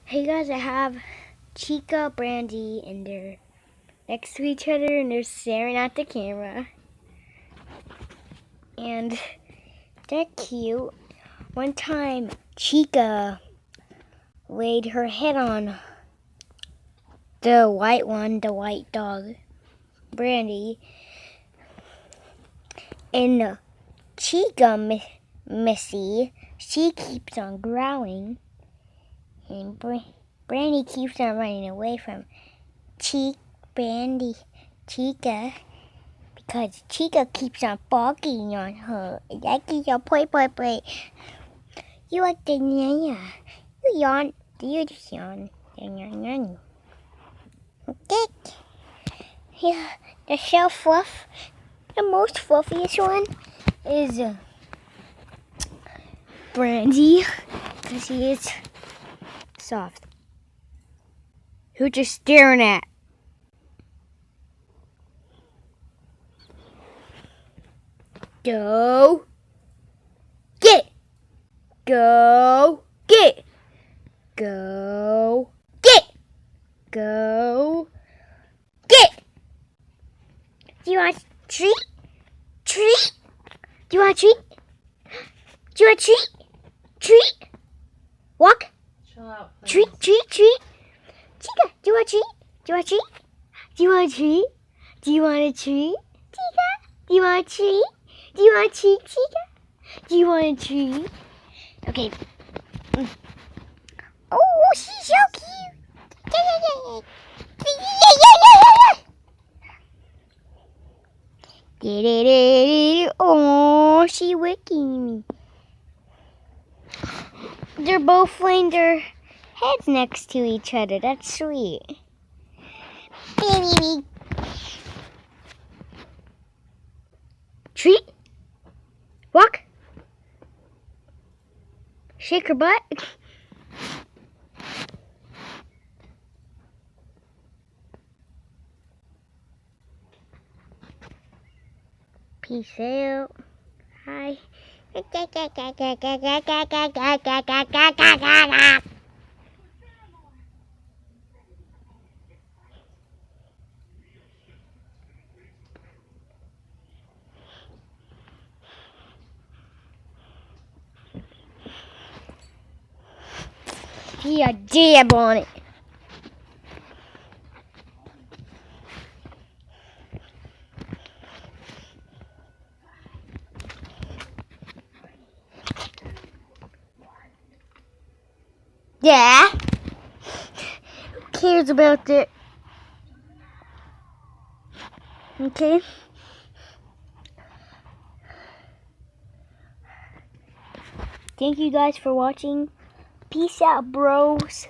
Hey guys, I have Chica, Brandy, and they're next to each other and they're staring at the camera. And they're cute. One time, Chica laid her head on the white dog, Brandy. And Chica, Missy, she keeps on growling. And Brandy keeps on running away from Chica, because Chica keeps on barking on her. That is a play. You like the nanya. You yawn. You just yawn. Okay. Yeah, the shell fluff, the most fluffiest one is Brandy, because he is soft. Who just staring at? Go get it. Go get it. Go get it. Go get it. Do you want a treat? Treat? Do you want a treat? Do you want a treat? Treat? Walk? Chill out, please. Treat. Chica, do you want a treat? Do you want a treat? Do you want a treat? Do you want a treat? Chica? Do you want a treat? Do you want a treat, Chica? Do you want a treat? Okay. Oh, she's so cute. Oh, she's wicking me. They're both laying their heads next to each other. That's sweet. Treat. Walk. Shake her butt. Peace out. Hi. Yeah, dab on it. Yeah. Who cares about it? Okay. Thank you guys for watching. Peace out, bros.